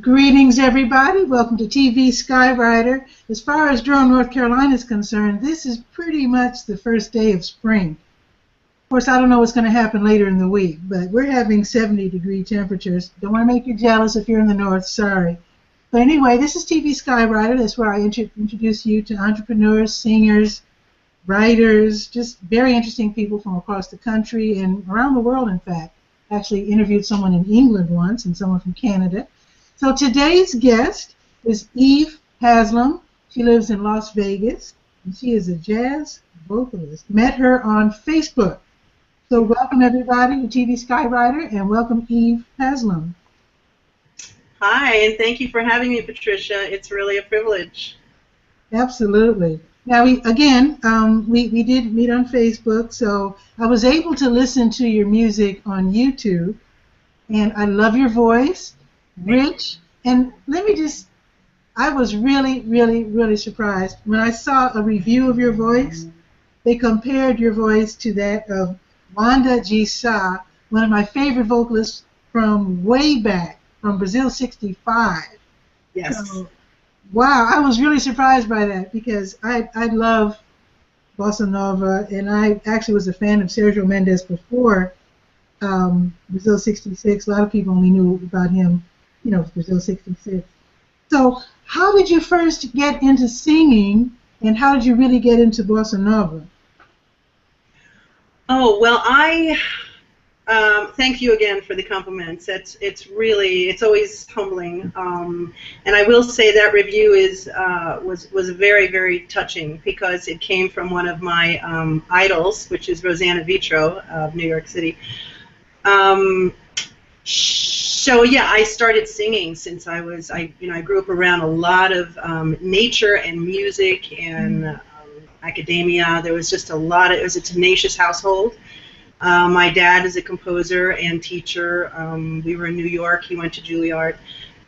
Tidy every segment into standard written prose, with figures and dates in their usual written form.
Greetings, everybody. Welcome to TV Skywriter. As far as Durham, North Carolina is concerned, this is pretty much the first day of spring. Of course, I don't know what's going to happen later in the week, but we're having 70-degree temperatures. Don't want to make you jealous if you're in the north, sorry. But anyway, this is TV Skywriter. That's where I introduce you to entrepreneurs, singers, writers, just very interesting people from across the country and around the world, in fact. I actually interviewed someone in England once and someone from Canada. So today's guest is Eve Haslam. She lives in Las Vegas, and she is a jazz vocalist. Met her on Facebook. So welcome everybody to TV Skywriter, and welcome Eve Haslam. Hi, and thank you for having me, Patricia. It's really a privilege. Absolutely. Now, we did meet on Facebook, so I was able to listen to your music on YouTube, and I love your voice. Rich, and I was really surprised when I saw a review of your voice. They compared your voice to that of Wanda G. Sa, one of my favorite vocalists from way back, from Brazil 65. Yes. So, wow, I was really surprised by that because I love Bossa Nova, and I actually was a fan of Sergio Mendes before Brazil 66. A lot of people only knew about him, Brazil 66. So how did you first get into singing, and how did you really get into Bossa Nova? Oh, well, thank you again for the compliments. It's always humbling. And I will say that review was very, very touching because it came from one of my idols, which is Rosanna Vitro of New York City. So yeah, I started singing since I grew up around a lot of nature and music and academia. There was just it was a tenacious household. My dad is a composer and teacher. We were in New York. He went to Juilliard.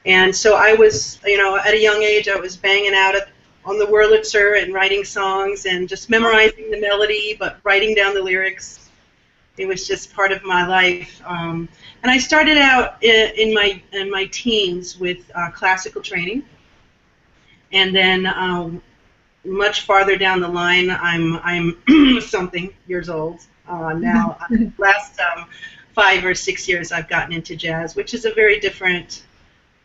And so I was, at a young age, I was banging out on the Wurlitzer and writing songs and just memorizing the melody, but writing down the lyrics. It was just part of my life. And I started out in my teens with classical training, and then much farther down the line, I'm something years old now. Last 5 or 6 years, I've gotten into jazz, which is a very different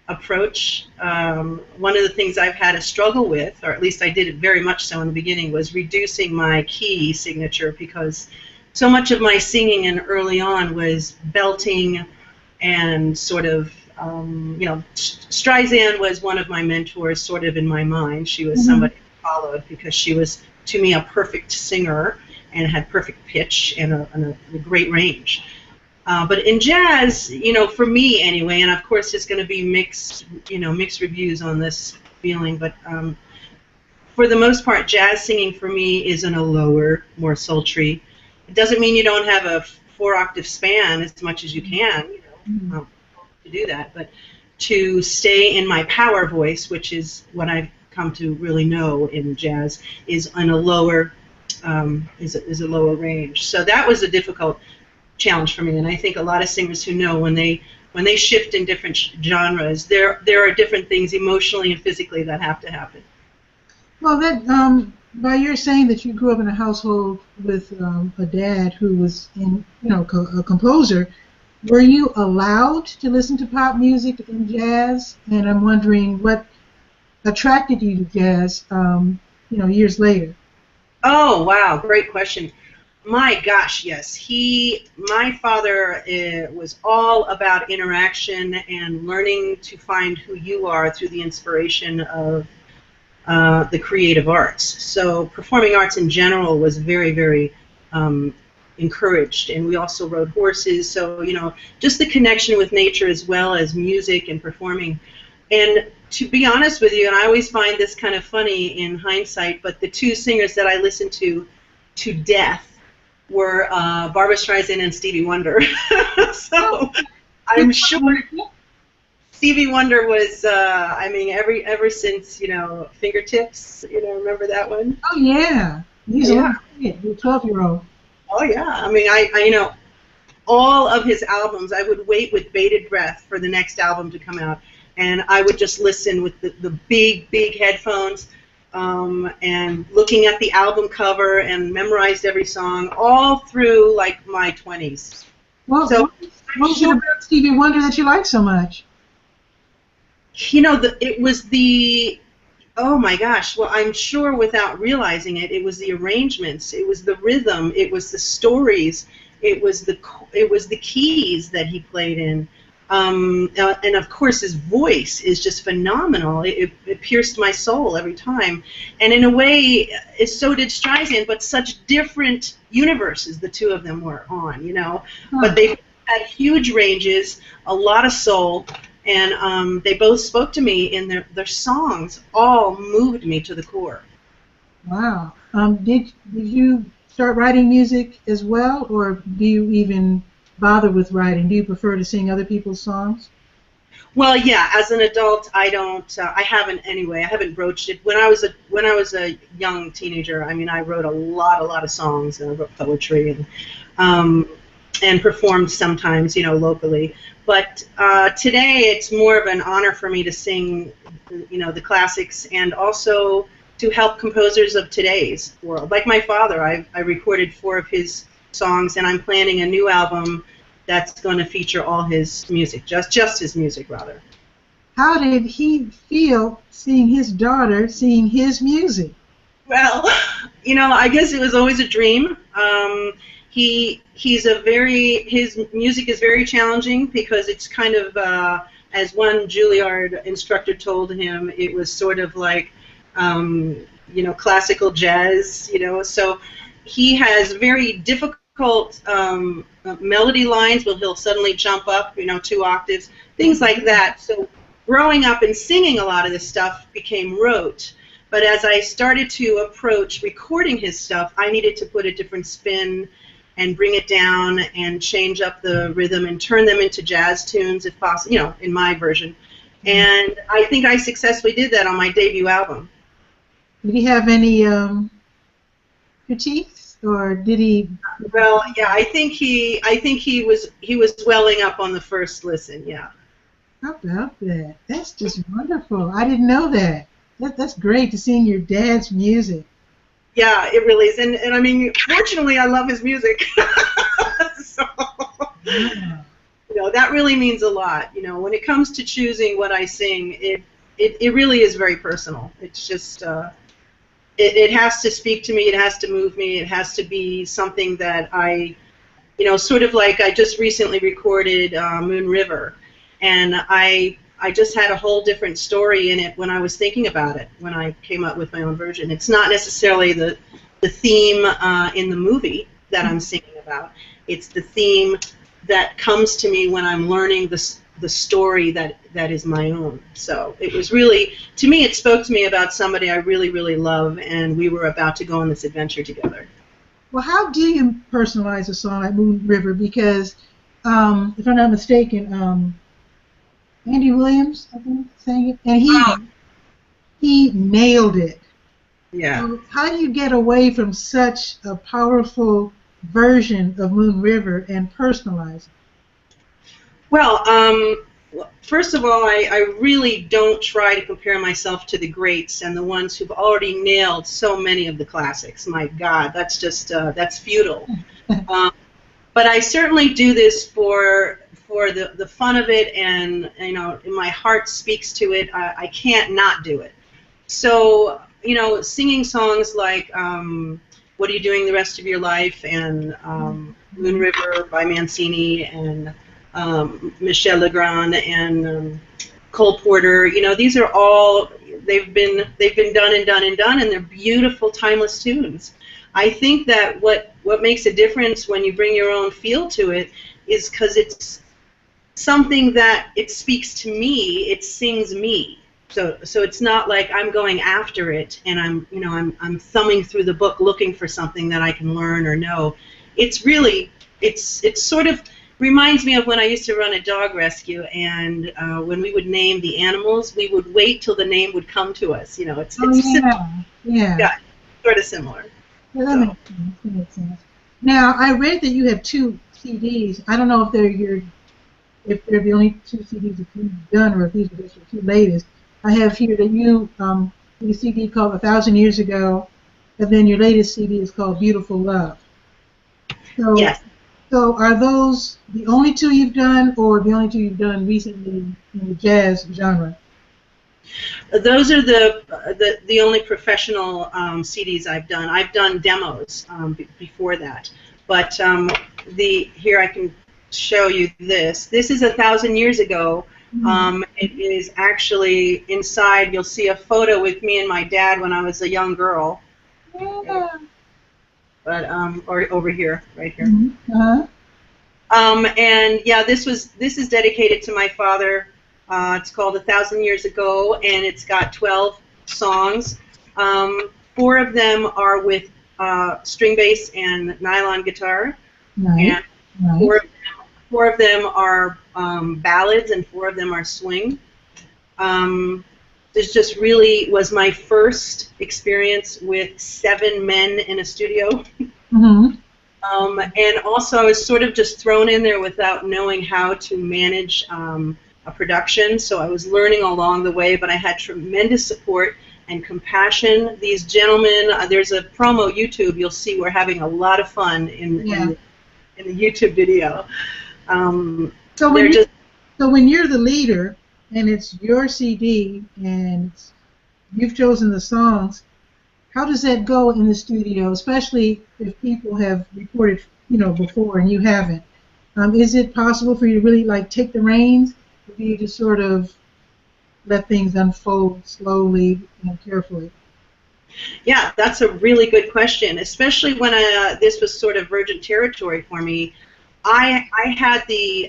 approach. One of the things I've had a struggle with, or at least I did it very much so in the beginning, was reducing my key signature because so much of my singing and early on was belting and sort of, Streisand was one of my mentors sort of in my mind. She was somebody I followed because she was, to me, a perfect singer and had perfect pitch and a great range. But in jazz, for me anyway, and of course there's going to be mixed reviews on this feeling, but for the most part, jazz singing for me is in a lower, more sultry. It doesn't mean you don't have a 4-octave span as much as you can, to do that, but to stay in my power voice, which is what I've come to really know in jazz, is on a lower, is a lower range. So that was a difficult challenge for me, and I think a lot of singers who know when they shift in different genres, there are different things emotionally and physically that have to happen. Well, that by your saying that you grew up in a household with a dad who was a composer, were you allowed to listen to pop music and jazz? And I'm wondering what attracted you to jazz, years later. Oh wow, great question. My gosh, yes. My father was all about interaction and learning to find who you are through the inspiration of the creative arts. So performing arts in general was very, very encouraged, and we also rode horses. So just the connection with nature as well as music and performing. And to be honest with you, and I always find this kind of funny in hindsight, but the 2 singers that I listened to death were Barbra Streisand and Stevie Wonder. So I'm sure Stevie Wonder was, ever since, Fingertips, remember that one? Oh, yeah. He's a 12-year-old. Oh, yeah. I all of his albums, I would wait with bated breath for the next album to come out. and I would just listen with the big headphones, and looking at the album cover and memorized every song all through like my 20s. Well, So what was it about Stevie Wonder that you like so much? you know, it was the, oh my gosh, well, I'm sure without realizing it, it was the arrangements, it was the rhythm, it was the stories, it was the keys that he played in. And of course his voice is just phenomenal. It pierced my soul every time. And in a way, so did Streisand, but such different universes the two of them were on, you know. But they had huge ranges, a lot of soul, and they both spoke to me in their songs, all moved me to the core. Wow. Did you start writing music as well, or do you even bother with writing? Do you prefer to sing other people's songs? Well, yeah. As an adult, I don't. I haven't anyway. I haven't broached it. When I was a young teenager, I mean, I wrote a lot of songs, and I wrote poetry and performed sometimes, you know, locally. But today, it's more of an honor for me to sing, you know, the classics, and also to help composers of today's world. Like my father, I recorded 4 of his songs, and I'm planning a new album that's going to feature all his music, just his music, rather. How did he feel seeing his daughter sing his music? Well, you know, I guess it was always a dream. His music is very challenging because it's kind of, as one Juilliard instructor told him, it was sort of like, you know, classical jazz, you know. So he has very difficult melody lines, but he'll suddenly jump up, you know, 2 octaves, things like that. So growing up and singing a lot of this stuff became rote. But as I started to approach recording his stuff, I needed to put a different spin and bring it down and change up the rhythm and turn them into jazz tunes if possible, you know, in my version. And I think I successfully did that on my debut album. Did he have any critiques, or did he? Well, yeah, I think he was welling up on the first listen. Yeah. How about that? That's just wonderful. I didn't know that. That's great to sing your dad's music. Yeah, it really is. And I mean, fortunately, I love his music. So, Yeah. you know, that really means a lot. You know, when it comes to choosing what I sing, it really is very personal. It's just, it has to speak to me, it has to move me, it has to be something that I, you know, sort of like I just recently recorded Moon River, and I just had a whole different story in it when I was thinking about it, when I came up with my own version. It's not necessarily the theme in the movie that I'm singing about. It's the theme that comes to me when I'm learning the story that is my own. So it was really, to me, it spoke to me about somebody I really, really love, and we were about to go on this adventure together. Well, how do you personalize a song like Moon River? Because, if I'm not mistaken, Andy Williams, I think, sang it, and he nailed it. Yeah. So how do you get away from such a powerful version of Moon River and personalize it? Well, first of all, I really don't try to compare myself to the greats and the ones who've already nailed so many of the classics. My God, that's just that's futile. But I certainly do this for the fun of it, and you know, my heart speaks to it. I can't not do it. So, you know, singing songs like "What Are You Doing the Rest of Your Life" and "Moon River" by Mancini, and Michel Legrand and Cole Porter. You know, these are all they've been done and done and done, and they're beautiful, timeless tunes. I think that what makes a difference when you bring your own feel to it is because it's something that it speaks to me, it sings me. So it's not like I'm going after it and I'm thumbing through the book looking for something that I can learn or know. It's really it's sort of reminds me of when I used to run a dog rescue, and when we would name the animals, we would wait till the name would come to us. You know, it's simple. Yeah, sort of similar. Yeah, that makes sense. Now, I read that you have 2 CDs. I don't know if they're your if they're the only two CDs that you've done, or if these are just your two latest. I have here that you did a CD called 1,000 Years Ago, and then your latest CD is called Beautiful Love. So, Yes. so are those the only two you've done, or the only two you've done recently in the jazz genre? Those are the only professional CDs I've done. I've done demos before that, but here I can show you this. This is 1,000 Years Ago. It is actually inside. You'll see a photo with me and my dad when I was a young girl. Yeah. But or over here, right here. Uh-huh. And yeah, this is dedicated to my father. It's called 1,000 Years Ago, and it's got 12 songs. 4 of them are with string bass and nylon guitar. Nice. And 4 of them are ballads, and 4 of them are swing. This just really was my first experience with 7 men in a studio. Mm-hmm. And also, I was sort of just thrown in there without knowing how to manage a production, so I was learning along the way, but I had tremendous support and compassion. These gentlemen, there's a promo YouTube, you'll see we're having a lot of fun in the YouTube video. So when you're the leader, and it's your CD, and you've chosen the songs, how does that go in the studio, especially if people have recorded, before and you haven't? Is it possible for you to really take the reins, or do you just sort of let things unfold slowly and carefully? Yeah, that's a really good question, especially when this was sort of virgin territory for me. I had the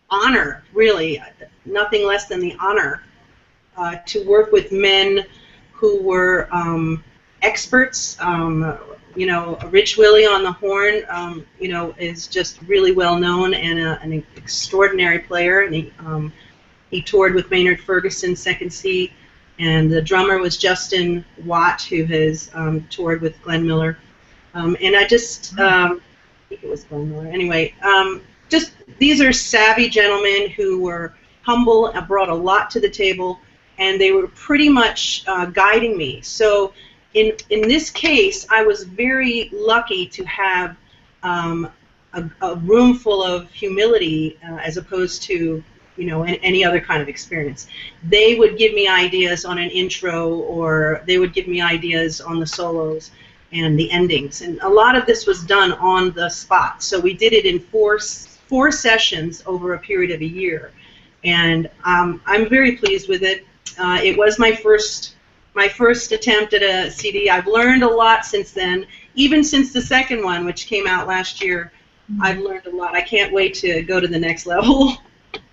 honor, really, nothing less than the honor, to work with men who were experts. Rich Willie on the horn, is just really well known and an extraordinary player. And he toured with Maynard Ferguson, Second C, and the drummer was Justin Watt, who has toured with Glenn Miller. And I just, I think it was Glenn Miller. Anyway, just these are savvy gentlemen who were humble and brought a lot to the table, and they were pretty much guiding me. So in this case, I was very lucky to have a room full of humility as opposed to any other kind of experience. They would give me ideas on an intro, or they would give me ideas on the solos and the endings. And a lot of this was done on the spot. So we did it in four sessions over a period of a year. And I'm very pleased with it. It was my first attempt at a CD. I've learned a lot since then. Even since the second one, which came out last year, I've learned a lot. I can't wait to go to the next level.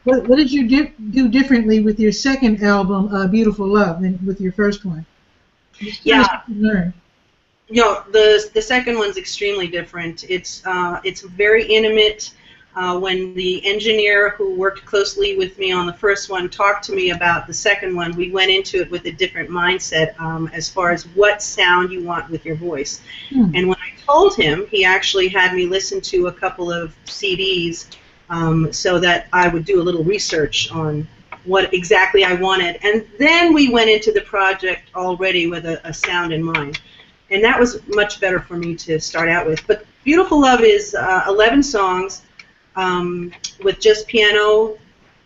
What did you do differently with your second album, Beautiful Love, than with your first one? Yeah. Learn. The second one's extremely different. It's very intimate. When the engineer who worked closely with me on the first one talked to me about the second one, we went into it with a different mindset as far as what sound you want with your voice. And when I told him, he actually had me listen to a couple of CDs so that I would do a little research on what exactly I wanted. And then we went into the project already with a sound in mind. And that was much better for me to start out with. But Beautiful Love is 11 songs. With just piano,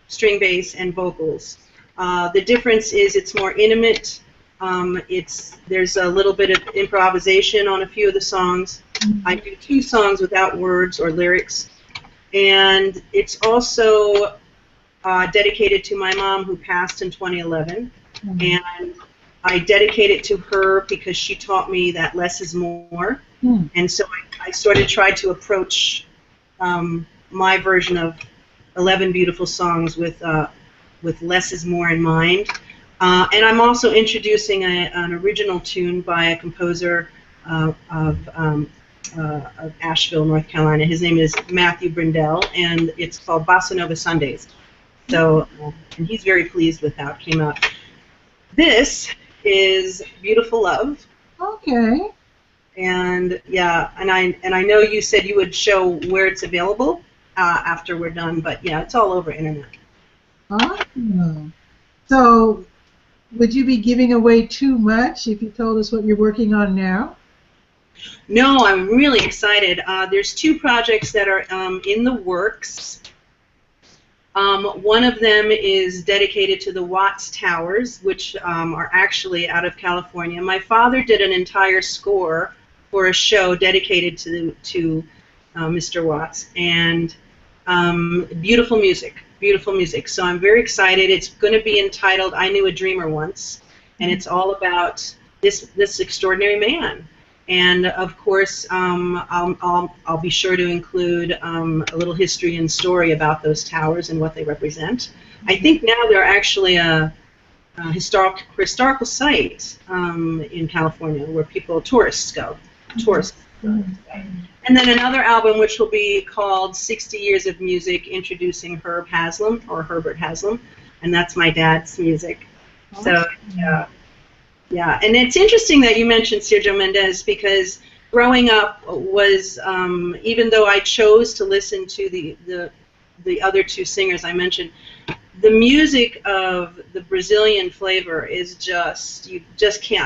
string bass, and vocals. The difference is it's more intimate. There's a little bit of improvisation on a few of the songs. I do 2 songs without words or lyrics. And it's also dedicated to my mom, who passed in 2011. And I dedicate it to her because she taught me that less is more. And so I sort of tried to approach my version of 11 beautiful songs with less is more in mind. And I'm also introducing an original tune by a composer of Asheville, North Carolina. His name is Matthew Brindell, and it's called Bossa Nova Sundays. So, and he's very pleased with how it came out. This is Beautiful Love. Okay. And yeah, and I know you said you would show where it's available. after we're done. But yeah, it's all over internet. Awesome. So, would you be giving away too much if you told us what you're working on now? No, I'm really excited. There's 2 projects that are in the works. One of them is dedicated to the Watts Towers, which are actually out of California. My father did an entire score for a show dedicated to Mr. Watts, and beautiful music, beautiful music. So I'm very excited. It's going to be entitled "I Knew a Dreamer Once," and it's all about this extraordinary man. And of course, I'll be sure to include a little history and story about those towers and what they represent. I think now they're actually a historical site in California where tourists go. And then another album which will be called 60 Years of Music, introducing Herbert Haslam, and that's my dad's music. So yeah, and it's interesting that you mentioned Sergio Mendes, because growing up was, even though I chose to listen to the other 2 singers I mentioned, the music of the Brazilian flavor is I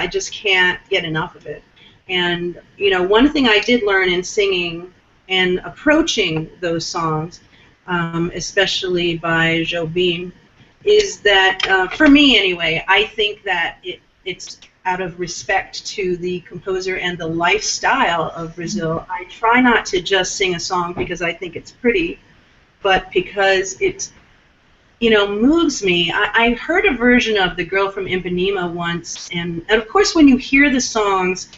just can't get enough of it. And one thing I did learn in singing and approaching those songs, especially by Jobim, is that for me anyway, I think that it's out of respect to the composer and the lifestyle of Brazil. I try not to just sing a song because I think it's pretty, but because it moves me. I heard a version of The Girl from Ipanema once, and of course when you hear the songs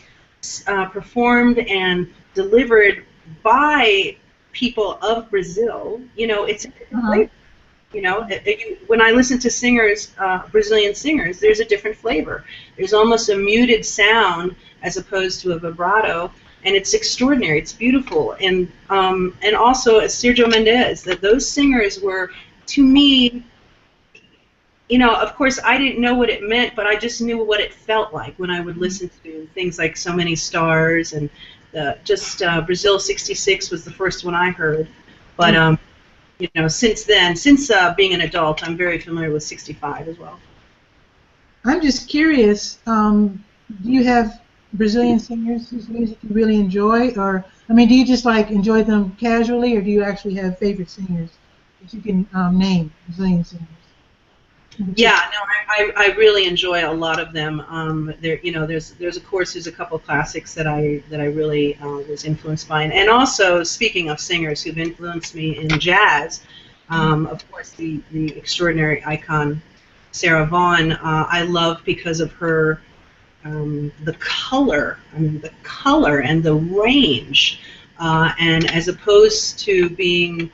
performed and delivered by people of Brazil, it's a different flavor. When I listen to singers, Brazilian singers, there's a different flavor. There's almost a muted sound as opposed to a vibrato, and it's extraordinary. It's beautiful. And also, as Sergio Mendes, that those singers were, to me, of course, I didn't know what it meant, but I just knew what it felt like when I would listen to things like So Many Stars, and Brazil 66 was the first one I heard. But since then, since being an adult, I'm very familiar with 65 as well. I'm just curious, do you have Brazilian singers whose music you really enjoy? Or, do you just enjoy them casually, or do you actually have favorite singers that you can name, Brazilian singers? Yeah, no, I really enjoy a lot of them. There's of course a couple classics that I really was influenced by, and also, speaking of singers who've influenced me in jazz, of course the extraordinary icon Sarah Vaughn. I love because of her the color and the range, and as opposed to being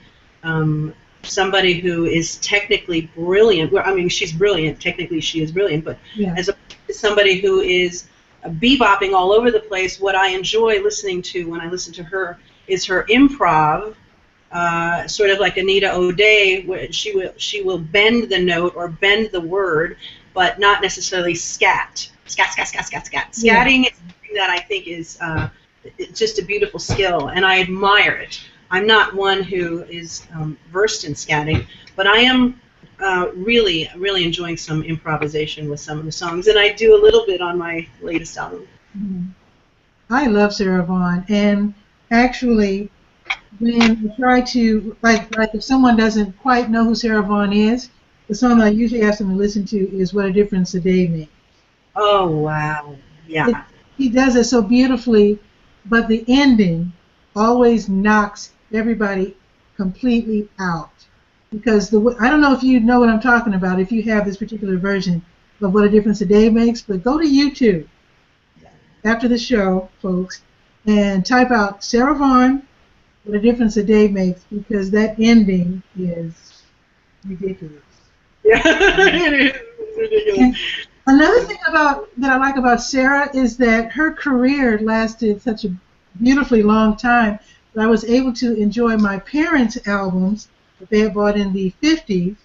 somebody who is technically brilliant. Well, she's brilliant. Technically, she is brilliant. But as somebody who is bebopping all over the place, what I enjoy listening to when I listen to her is her improv, sort of like Anita O'Day, where she will bend the note or bend the word, but not necessarily scat. Scat. Scatting is something that I think is it's just a beautiful skill, and I admire it. I'm not one who is versed in scatting, but I am really enjoying some improvisation with some of the songs, and I do a little bit on my latest album. Mm-hmm. I love Sarah Vaughn, and actually, when I try to, like if someone doesn't quite know who Sarah Vaughn is, the song I usually ask them to listen to is "What a Difference a Day Makes." Oh, wow. Yeah. He does it so beautifully, but the ending always knocks everybody completely out. Because I don't know if you know what I'm talking about, if you have this particular version of What a Difference a Day Makes, but go to YouTube after the show, folks, and type out Sarah Vaughn, What a Difference a Day Makes, because that ending is ridiculous. Yeah, it is ridiculous. Another thing that I like about Sarah is that her career lasted such a beautifully long time that I was able to enjoy my parents' albums that they had bought in the 50s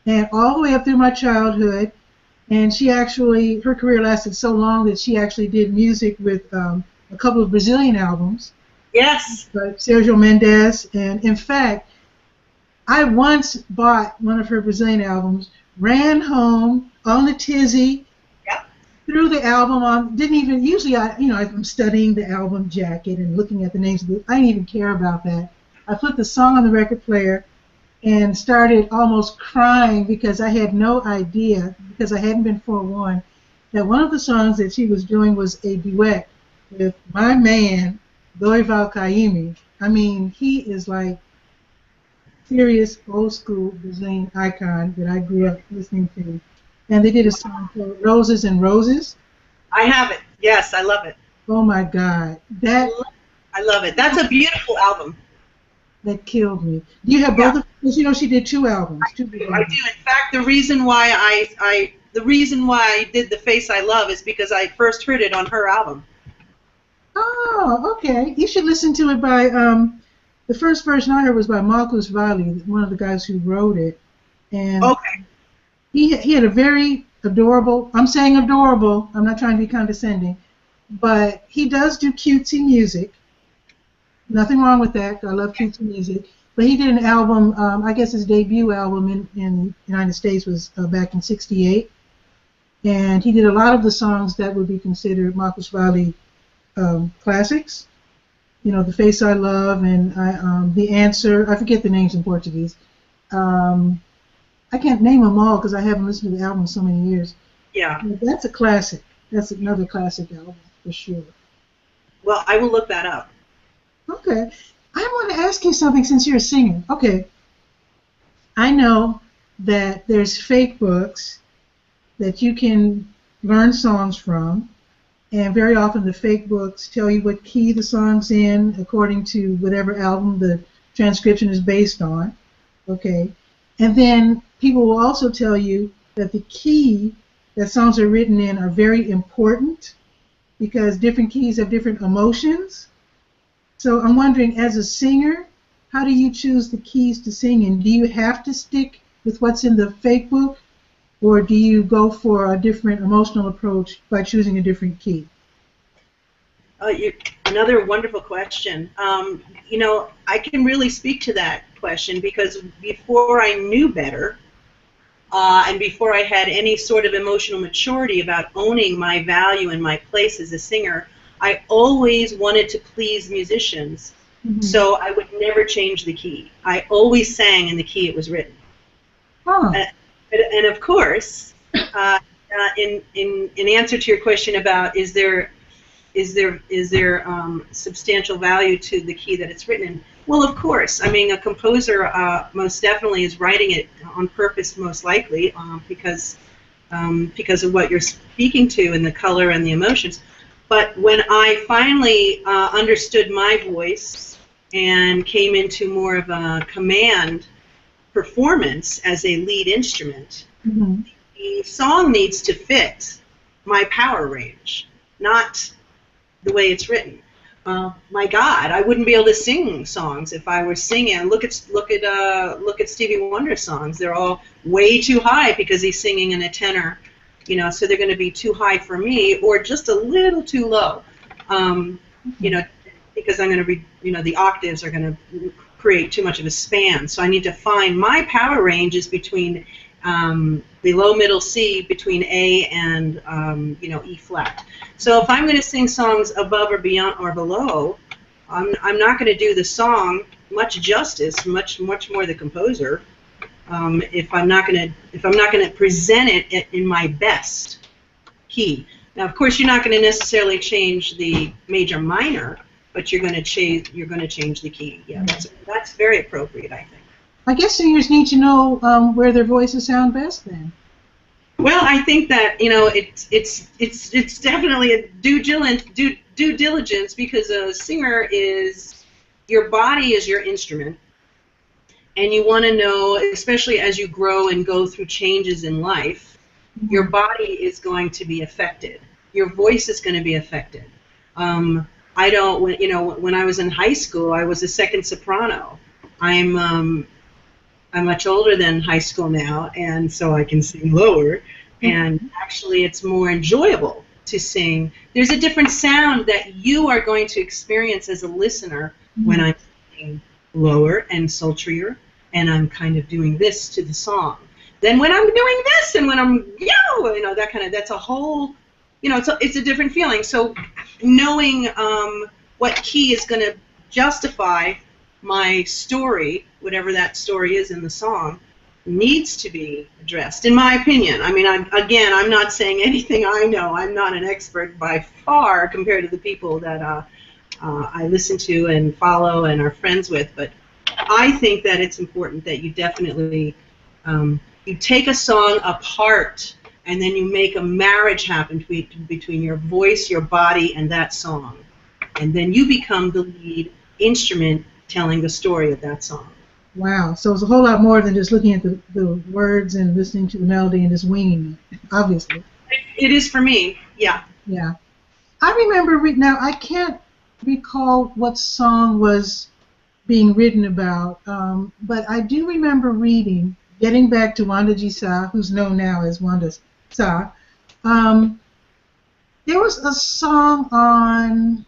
and all the way up through my childhood. And her career lasted so long that she actually did music with a couple of Brazilian albums. Yes. But Sergio Mendes, and in fact, I once bought one of her Brazilian albums, ran home on the tizzy, Yep. threw the album on, didn't even, usually I'm studying the album jacket and looking at the names of the, I didn't even care about that. I put the song on the record player and started almost crying because I had no idea, because I hadn't been forewarned, that one of the songs that she was doing was a duet with my man, Dorival Caymmi. I mean, he is like serious old school Brazilian icon that I grew up listening to. And they did a song called Roses and Roses. I have it. Yes, I love it. Oh my God, I love it. That's a beautiful album. that killed me. Do you have both? Yeah. Because you know she did two albums. I do. In fact, the reason why I did The Face I Love is because I first heard it on her album. Oh, okay. You should listen to it by the first version I heard was by Marcus Valle, one of the guys who wrote it, and Okay. he had a very adorable. I'm saying adorable. I'm not trying to be condescending, but he does do cutesy music. Nothing wrong with that. I love cutesy music. But he did an album. I guess his debut album in the United States was back in '68, and he did a lot of the songs that would be considered Marcus Valle classics. You know, The Face I Love and The Answer. I forget the names in Portuguese. I can't name them all because I haven't listened to the album in so many years. Yeah. But that's a classic. That's another classic album for sure. Well, I will look that up. Okay. I want to ask you something since you're a singer. Okay. I know that there's fake books that you can learn songs from, and very often the fake books tell you what key the song's in according to whatever album the transcription is based on. Okay. And then people will also tell you that the key that songs are written in are very important because different keys have different emotions. So I'm wondering, as a singer, how do you choose the keys to sing in? Do you have to stick with what's in the fake book, or do you go for a different emotional approach by choosing a different key? Another wonderful question. You know, I can really speak to that question because before I knew better, and before I had any sort of emotional maturity about owning my value and my place as a singer, I always wanted to please musicians, so I would never change the key. I always sang in the key it was written. Huh. And of course, in answer to your question about is there substantial value to the key that it's written in? Well, of course. I mean, a composer most definitely is writing it on purpose, most likely, because of what you're speaking to and the color and the emotions. But when I finally understood my voice and came into more of a command performance as a lead instrument, the song needs to fit my power range, not the way it's written. My God, I wouldn't be able to sing songs if I were singing. Look at Stevie Wonder's songs. They're all way too high because he's singing in a tenor. You know, so they're going to be too high for me, or just a little too low. You know, because I'm going to be, you know, the octaves are going to create too much of a span. So I need to find my power range is between below middle C, between A and you know, E flat. So if I'm going to sing songs above or beyond or below, I'm not going to do the song much justice, much more the composer. If I'm not going to present it in my best key. Now, of course, you're not going to necessarily change the major minor, but you're going to change the key. Yeah, that's very appropriate, I think. I guess singers need to know where their voices sound best then. Well, I think that, you know, it's definitely a due diligence because a singer is, your body is your instrument. And you want to know, especially as you grow and go through changes in life, your body is going to be affected. Your voice is going to be affected. When I was in high school, I was a second soprano. I'm much older than high school now, and so I can sing lower. And actually, it's more enjoyable to sing. There's a different sound that you are going to experience as a listener when I'm singing lower and sultrier, and I'm kind of doing this to the song. Then when I'm doing this, and when I'm that's a whole, it's a different feeling. So knowing what key is going to justify my story, whatever that story is in the song, needs to be addressed, in my opinion. I mean, I'm not saying anything I know. I'm not an expert by far compared to the people that I listen to and follow and are friends with, but I think that it's important that you definitely you take a song apart and then you make a marriage happen between your voice, your body, and that song. And then you become the lead instrument telling the story of that song. Wow. So it's a whole lot more than just looking at the words and listening to the melody and just winging it, obviously. It is for me, yeah. Yeah. I remember, now I can't recall what song was being written about, but I do remember reading, getting back to Wanda G. Sa, who's known now as Wanda Sa, there was a song on,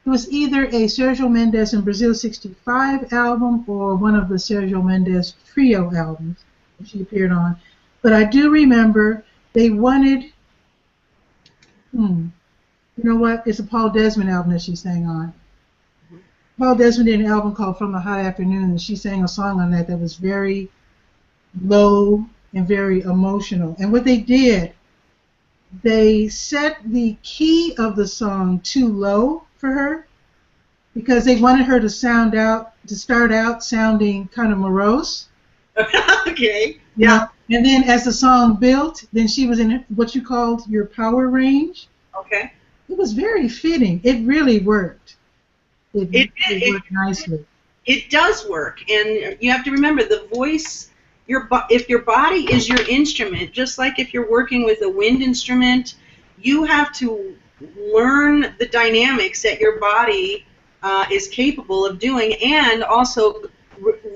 it was either a Sergio Mendes and Brazil 65 album or one of the Sergio Mendes trio albums that she appeared on. But I do remember they wanted, you know what, it's a Paul Desmond album that she sang on. Paul Desmond did an album called From a Hot Afternoon, and she sang a song on that was very low and very emotional. And what they did, they set the key of the song too low for her because they wanted her to start out sounding kind of morose. Okay. Yeah. And then as the song built, then she was in what you called your power range. Okay. It was very fitting. It really worked. It worked nicely. It does work, and you have to remember the voice. If your body is your instrument, just like if you're working with a wind instrument, you have to learn the dynamics that your body is capable of doing, and also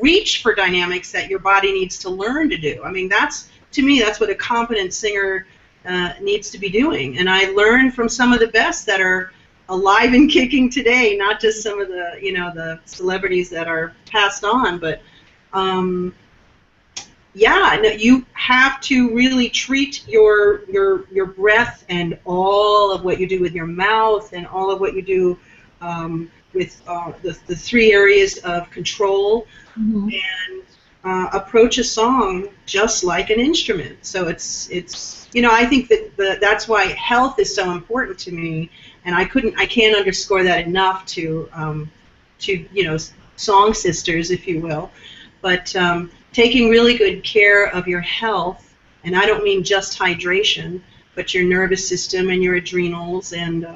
reach for dynamics that your body needs to learn to do. I mean, to me, that's what a competent singer needs to be doing. And I learned from some of the best that are alive and kicking today, not just some of the the celebrities that are passed on, but yeah, no, you have to really treat your breath and all of what you do with your mouth and all of what you do with the three areas of control, and approach a song just like an instrument. So it's I think that that's why health is so important to me, and I can't underscore that enough to song sisters, if you will, but taking really good care of your health, and I don't mean just hydration, but your nervous system and your adrenals, and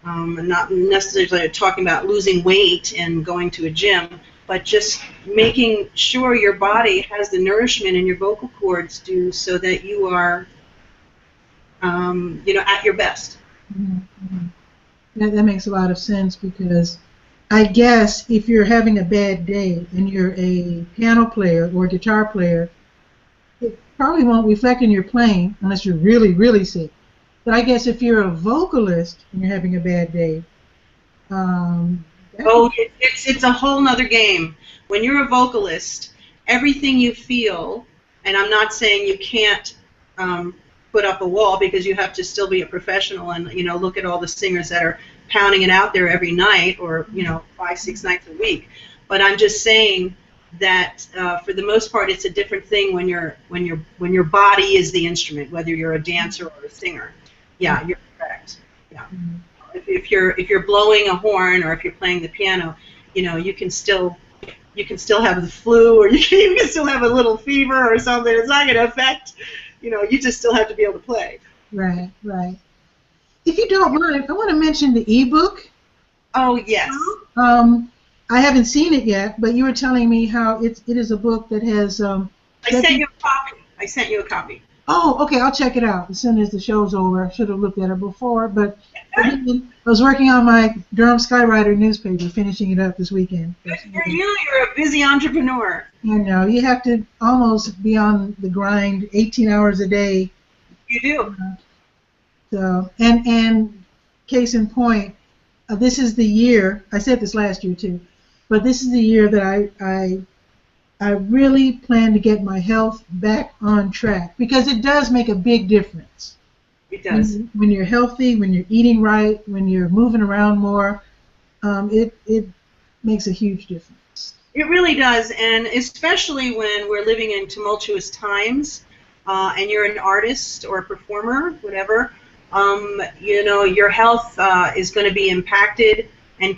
not necessarily talking about losing weight and going to a gym, but just making sure your body has the nourishment and your vocal cords do, so that you are, at your best. Mm-hmm. That makes a lot of sense, because I guess if you're having a bad day and you're a piano player or a guitar player, it probably won't reflect in your playing unless you're really, really sick. But I guess if you're a vocalist and you're having a bad day, it's a whole nother game. When you're a vocalist, everything you feel, and I'm not saying you can't put up a wall, because you have to still be a professional and look at all the singers that are pounding it out there every night, or 5-6 nights a week. But I'm just saying that for the most part, it's a different thing when your body is the instrument, whether you're a dancer or a singer. Yeah, you're correct. Yeah. If you're blowing a horn, or if you're playing the piano, you can still have the flu, or you can still have a little fever or something. It's not going to affect. You just still have to be able to play. Right, right. If you don't mind, I want to mention the ebook. Oh, yes. I haven't seen it yet, but you were telling me how it is a book that has. I sent you a copy. Oh, okay. I'll check it out as soon as the show's over. I should have looked at it before, but I was working on my Durham Skywriter newspaper, finishing it up this weekend. You're a busy entrepreneur. I know. You have to almost be on the grind 18 hours a day. You do. So, and case in point, this is the year, I said this last year too, but this is the year that I really plan to get my health back on track, because it does make a big difference. It does. When you're healthy, when you're eating right, when you're moving around more, it makes a huge difference. It really does, and especially when we're living in tumultuous times, and you're an artist or a performer, whatever, you know, your health is going to be impacted, and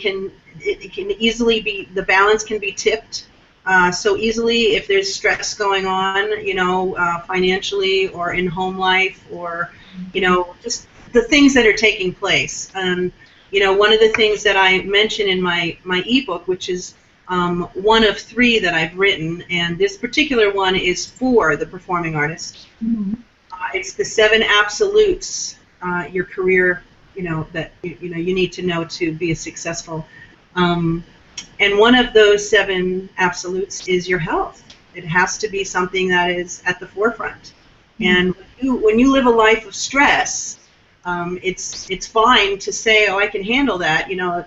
it can easily be, the balance can be tipped so easily if there's stress going on, you know, financially or in home life, or, you know, just the things that are taking place. You know, one of the things that I mention in my ebook, which is one of 3 that I've written, and this particular one is for the performing artist. Mm-hmm. It's the 7 absolutes your career, you know, that you need to know to be a successful. And one of those 7 absolutes is your health. It has to be something that is at the forefront. Mm-hmm. And when you live a life of stress, it's fine to say, oh, I can handle that. You know,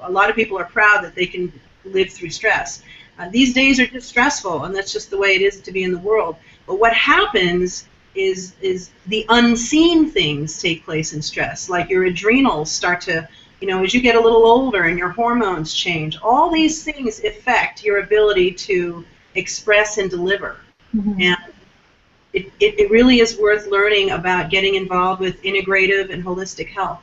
a lot of people are proud that they can live through stress. These days are just stressful, and that's just the way it is to be in the world. But what happens is the unseen things take place in stress, like your adrenals start to, you know, as you get a little older and your hormones change. All these things affect your ability to express and deliver. Mm-hmm. And it really is worth learning about getting involved with integrative and holistic health.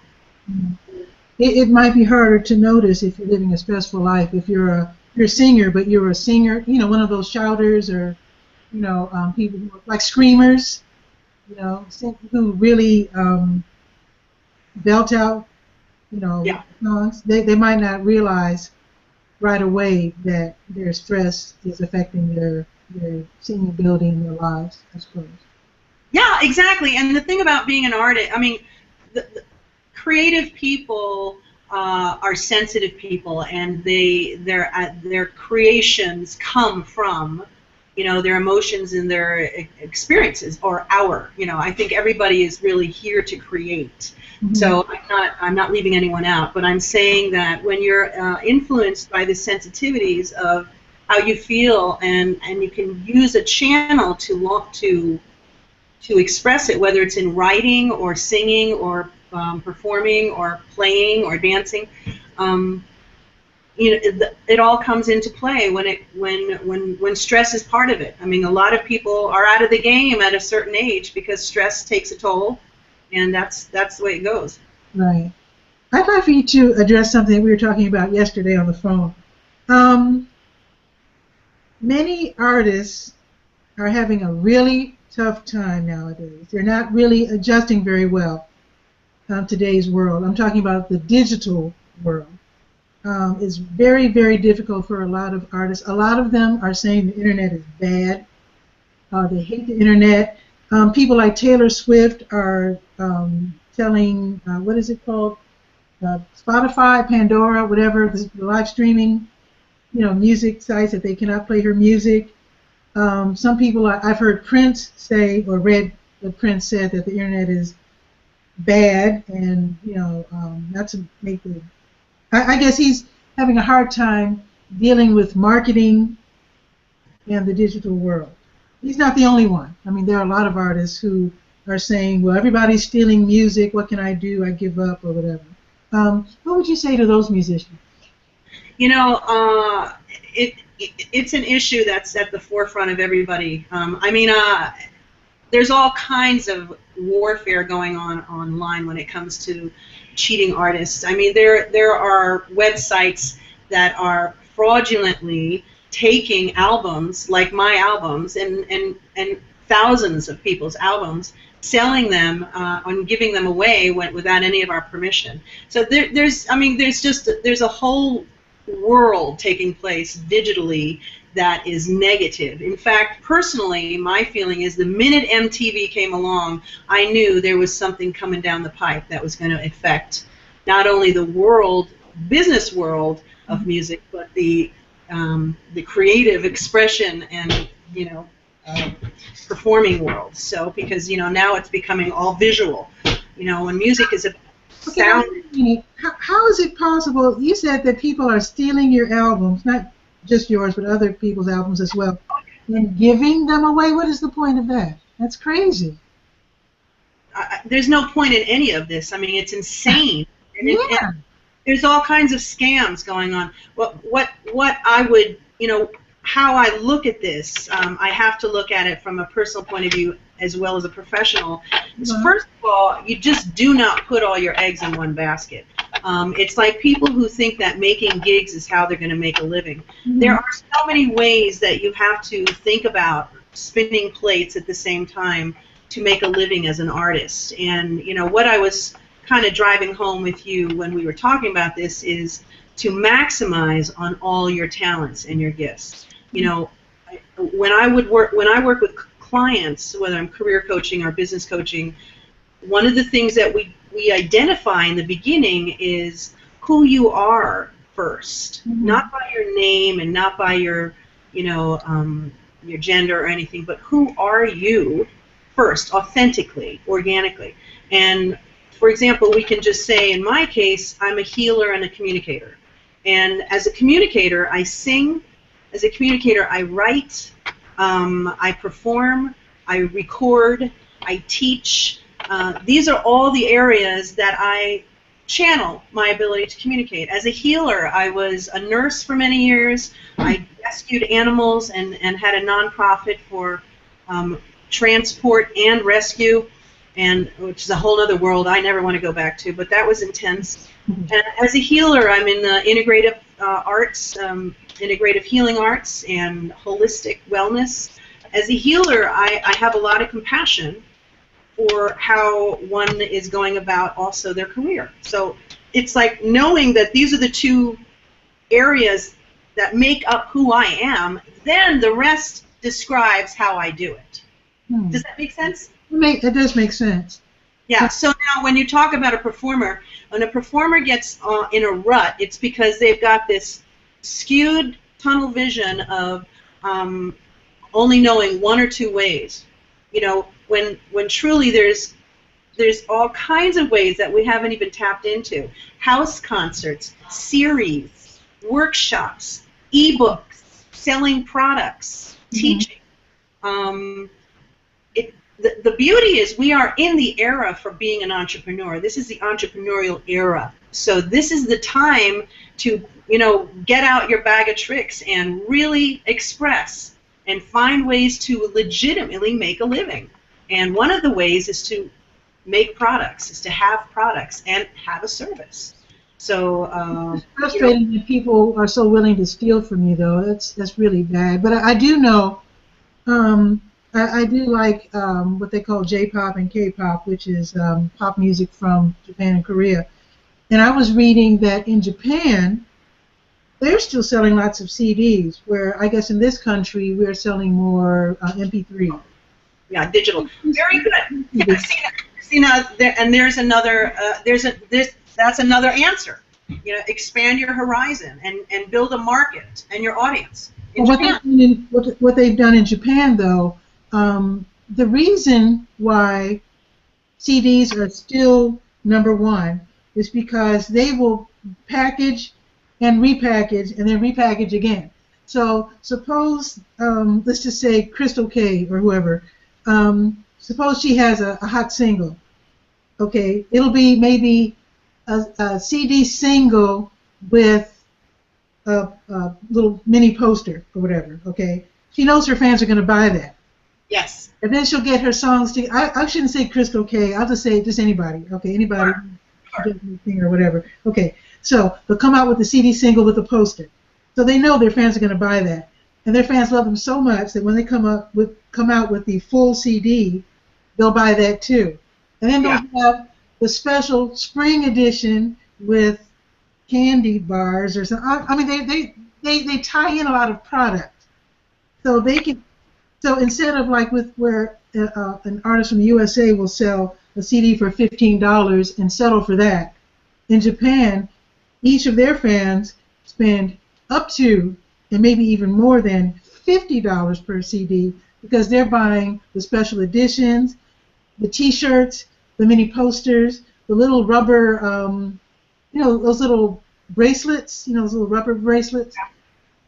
Mm-hmm. It might be harder to notice if you're living a stressful life. If you're a singer, but you're a singer, you know, one of those shouters, or, you know, people who, like screamers, you know, who really belt out, you know, songs. They might not realize right away that their stress is affecting their singing ability in their lives, I suppose. Yeah, exactly. And the thing about being an artist, I mean, the creative people are sensitive people, and their creations come from, you know, their emotions and their experiences, or you know, I think everybody is really here to create. Mm-hmm. So I'm not leaving anyone out, but I'm saying that when you're influenced by the sensitivities of how you feel, and you can use a channel to express it, whether it's in writing or singing or performing or playing or dancing, you know, it all comes into play when stress is part of it. I mean, a lot of people are out of the game at a certain age because stress takes a toll, and that's the way it goes. Right. I'd like for you to address something we were talking about yesterday on the phone. Many artists are having a really tough time nowadays. They're not really adjusting very well in today's world. I'm talking about the digital world. It's very, very difficult for a lot of artists. A lot of them are saying the internet is bad. They hate the internet. People like Taylor Swift are telling, what is it called? Spotify, Pandora, whatever, the live streaming, you know, music sites, that they cannot play her music. Some people, I've heard Prince say, or read that Prince said that the internet is bad, and, you know, not to make the, I guess he's having a hard time dealing with marketing and the digital world. He's not the only one. I mean, there are a lot of artists who are saying, well, everybody's stealing music, what can I do? I give up, or whatever. What would you say to those musicians? You know, it's an issue that's at the forefront of everybody. I mean, there's all kinds of warfare going on online when it comes to cheating artists. I mean, there are websites that are fraudulently taking albums, like my albums, and thousands of people's albums, selling them and giving them away without any of our permission. So there's a whole world taking place digitally that is negative. In fact, personally, my feeling is the minute MTV came along, I knew there was something coming down the pipe that was going to affect not only the business world of music, but the creative expression and, you know, performing world. So, because, you know, now it's becoming all visual. You know, when music is a Okay, sound. how is it possible? You said that people are stealing your albums, not just yours, but other people's albums as well, and giving them away. What is the point of that? That's crazy. There's no point in any of this. I mean, it's insane. Yeah. And there's all kinds of scams going on. What I would, you know, how I look at this, I have to look at it from a personal point of view as well as a professional. First of all, you just do not put all your eggs in one basket. It's like people who think that making gigs is how they're going to make a living. There are so many ways that you have to think about spinning plates at the same time to make a living as an artist. And, you know, what I was kind of driving home with you when we were talking about this is to maximize on all your talents and your gifts. You know, when I work with clients, whether I'm career coaching or business coaching, one of the things that we identify in the beginning is who you are first, not by your name and not by your, you know, your gender or anything, but who are you first, authentically, organically. And for example, we can just say, in my case, I'm a healer and a communicator. And as a communicator, I sing. As a communicator, I write, I perform, I record, I teach. These are all the areas that I channel my ability to communicate. As a healer, I was a nurse for many years. I rescued animals and had a nonprofit for transport and rescue, and which is a whole other world I never want to go back to, but that was intense. And as a healer, I'm in the integrative arts, integrative healing arts, and holistic wellness. As a healer, I have a lot of compassion for how one is going about also their career. So it's like knowing that these are the two areas that make up who I am, then the rest describes how I do it. Does that make sense? It does make sense. Yeah, so now when you talk about a performer, when a performer gets in a rut, it's because they've got this skewed tunnel vision of only knowing one or two ways. You know, when truly there's all kinds of ways that we haven't even tapped into. House concerts, series, workshops, ebooks, selling products, teaching. The beauty is we are in the era for being an entrepreneur. This is the entrepreneurial era. So this is the time to, you know, get out your bag of tricks and really express and find ways to legitimately make a living. And one of the ways is to make products, is to have products and have a service. So it's frustrating that people are so willing to steal from you, though. That's really bad. But I do know. I do like what they call J-pop and K-pop, which is pop music from Japan and Korea. And I was reading that in Japan, they're still selling lots of CDs, where I guess in this country we're selling more MP3. Yeah, digital. Very good. Yeah, see now, and there's another. That's another answer. You know, expand your horizon and build a market and your audience. Well, what they've done in Japan, though. The reason why CDs are still #1 is because they will package and repackage and then repackage again. So suppose, let's just say Crystal K or whoever, suppose she has a hot single. Okay, it'll be maybe a CD single with a little mini poster or whatever, okay? She knows her fans are going to buy that. Yes. And then she'll get her songs to. I shouldn't say Crystal K. I'll just say just anybody. Okay, anybody, sure. Or whatever. Okay, so they'll come out with the CD single with a poster, so they know their fans are going to buy that, and their fans love them so much that when they come out with the full CD, they'll buy that too. And then they'll have the special spring edition with candy bars or something. I mean, they tie in a lot of product, so they can. So instead of like where an artist from the USA will sell a CD for $15 and settle for that, in Japan, each of their fans spend up to and maybe even more than $50 per CD because they're buying the special editions, the T-shirts, the mini posters, the little rubber, those little bracelets, those little rubber bracelets,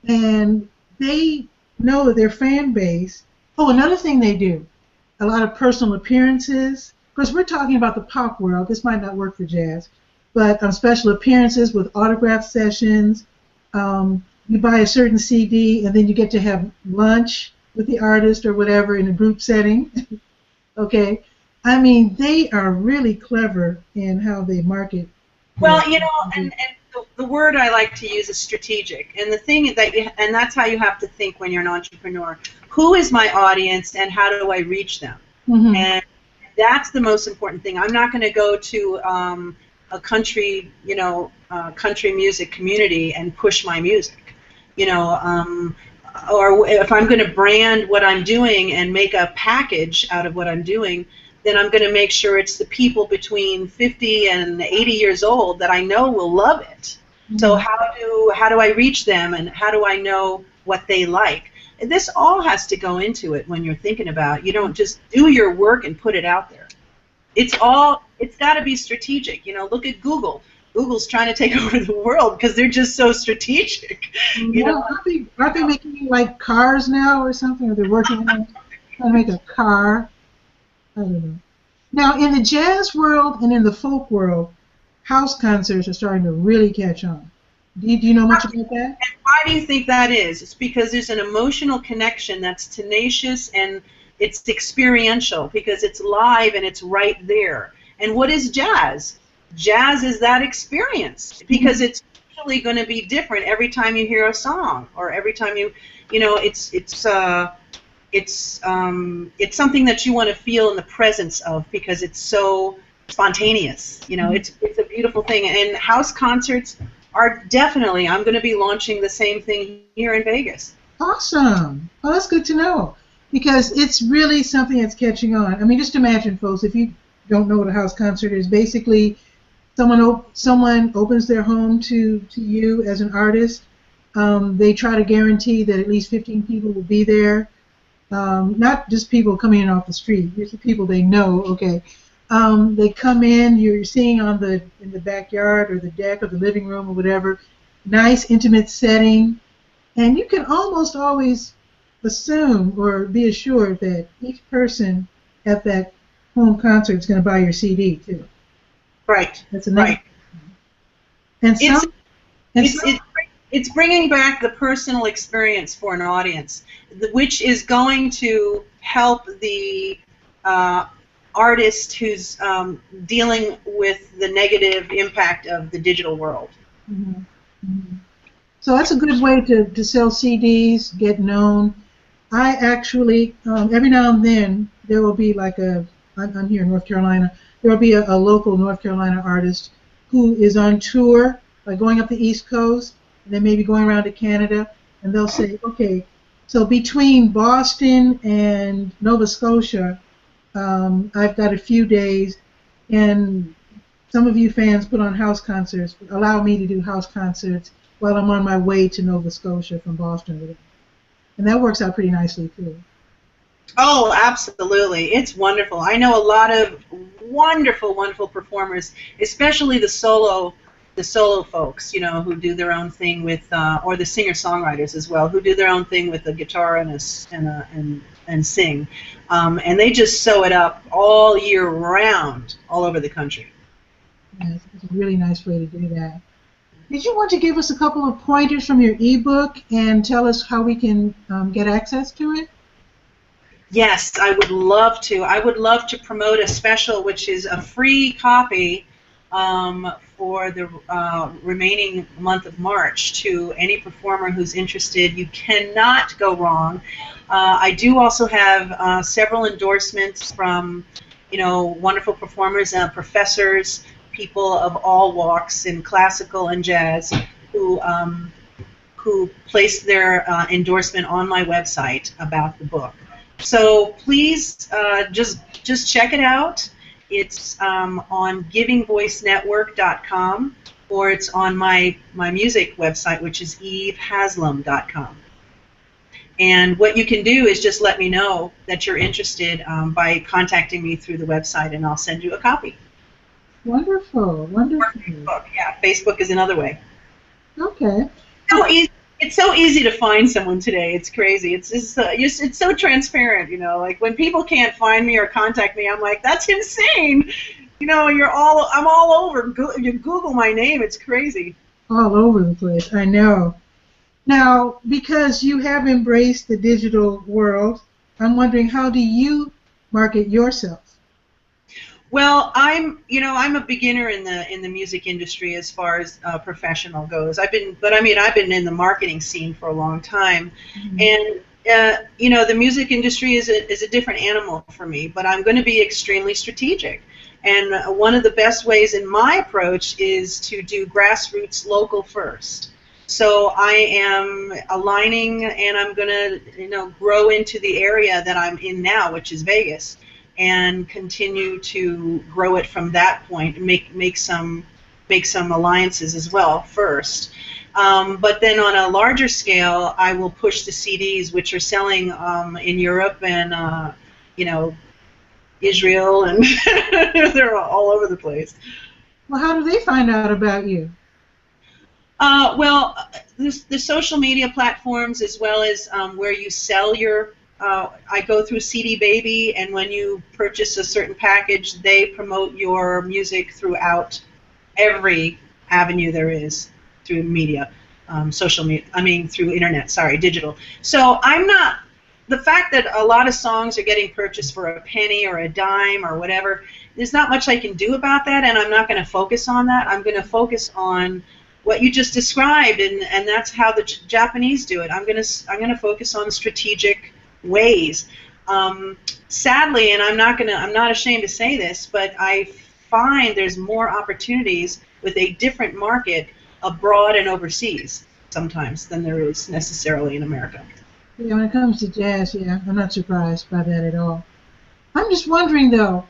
and they know their fan base. Oh, another thing they do, a lot of personal appearances. Of course, we're talking about the pop world. This might not work for jazz, but special appearances with autograph sessions. You buy a certain CD, and then you get to have lunch with the artist or whatever in a group setting. Okay, I mean, they are really clever in how they market. Well, and the word I like to use is strategic. And the thing and that's how you have to think when you're an entrepreneur. Who is my audience, and how do I reach them? Mm-hmm. And that's the most important thing. I'm not going to go to a country, country music community and push my music. Or if I'm going to brand what I'm doing and make a package out of what I'm doing, then I'm going to make sure it's the people between 50 and 80 years old that I know will love it. Mm-hmm. So how do I reach them, and how do I know what they like? This all has to go into it when you're thinking about it. You don't just do your work and put it out there. It's got to be strategic. Look at Google. Google's trying to take over the world because they're just so strategic. Aren't they making like cars now or something? Or they're working on trying to make a car? I don't know. Now, in the jazz world and in the folk world, house concerts are starting to really catch on. Do you know much about that? And why do you think that is? It's because there's an emotional connection that's tenacious, and it's experiential because it's live and it's right there. And what is jazz? Jazz is that experience because it's usually going to be different every time you hear a song, or every time it's something that you want to feel in the presence of because it's so spontaneous. It's a beautiful thing. And house concerts are definitely, I'm going to be launching the same thing here in Vegas. Awesome. Well, that's good to know because it's really something that's catching on. I mean, just imagine, folks, if you don't know what a house concert is, basically someone opens their home to you as an artist. They try to guarantee that at least 15 people will be there. Not just people coming in off the street. These are people they know. Okay, they come in. You're seeing in the backyard or the deck or the living room or whatever. Nice intimate setting, and you can almost always assume or be assured that each person at that home concert is going to buy your CD too. Right. That's another. Right. And it's bringing back the personal experience for an audience, which is going to help the artist who's dealing with the negative impact of the digital world. Mm-hmm. Mm-hmm. So that's a good way to sell CDs, get known. I actually, every now and then, there will be like I'm here in North Carolina, there will be a local North Carolina artist who is on tour, like going up the East Coast, and then maybe going around to Canada, and they'll say, okay, so between Boston and Nova Scotia, I've got a few days, and some of you fans put on house concerts, allow me to do house concerts while I'm on my way to Nova Scotia from Boston. And that works out pretty nicely, too. Oh, absolutely. It's wonderful. I know a lot of wonderful, wonderful performers, especially the solo folks, who do their own thing with, or the singer-songwriters as well, who do their own thing with a guitar and sing. And they just sew it up all year round, all over the country. Yes, it's a really nice way to do that. Did you want to give us a couple of pointers from your ebook and tell us how we can get access to it? Yes, I would love to. I would love to promote a special, which is a free copy for the remaining month of March to any performer who's interested. You cannot go wrong. I do also have several endorsements from, wonderful performers and professors, people of all walks in classical and jazz, who placed their endorsement on my website about the book. So please just check it out. It's on givingvoicenetwork.com, or it's on my music website, which is evehaslam.com. And what you can do is just let me know that you're interested by contacting me through the website, and I'll send you a copy. Wonderful, wonderful. Facebook, yeah, Facebook is another way. Okay. So easy. It's so easy to find someone today. It's crazy. It's just it's so transparent, you know. Like when people can't find me or contact me, I'm like, that's insane. You know, I'm all over. You Google my name, it's crazy. All over the place. I know. Now, because you have embraced the digital world, I'm wondering, how do you market yourself? Well, I'm a beginner in the music industry as far as professional goes. I've been in the marketing scene for a long time, and the music industry is a different animal for me. But I'm going to be extremely strategic, and one of the best ways in my approach is to do grassroots, local first. So I am aligning, and I'm going to grow into the area that I'm in now, which is Vegas, and continue to grow it from that point and make some alliances as well first. But then on a larger scale, I will push the CDs, which are selling in Europe and Israel, and they're all over the place. Well, how do they find out about you? The social media platforms, as well as where you sell your. I go through CD Baby, and when you purchase a certain package, they promote your music throughout every avenue there is through media, social media. I mean, through internet. Sorry, digital. So I'm not. The fact that a lot of songs are getting purchased for a penny or a dime or whatever, there's not much I can do about that, and I'm not going to focus on that. I'm going to focus on what you just described, and that's how the Japanese do it. I'm going to focus on strategic ways. Sadly, and I'm not ashamed to say this, but I find there's more opportunities with a different market abroad and overseas sometimes than there is necessarily in America. Yeah, when it comes to jazz, yeah, I'm not surprised by that at all. I'm just wondering, though,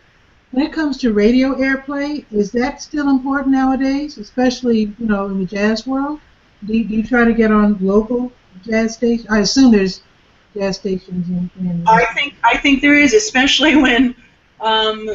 when it comes to radio airplay, is that still important nowadays, especially, in the jazz world? Do you try to get on local jazz stations? I assume there's jazz stations in I think there is, especially when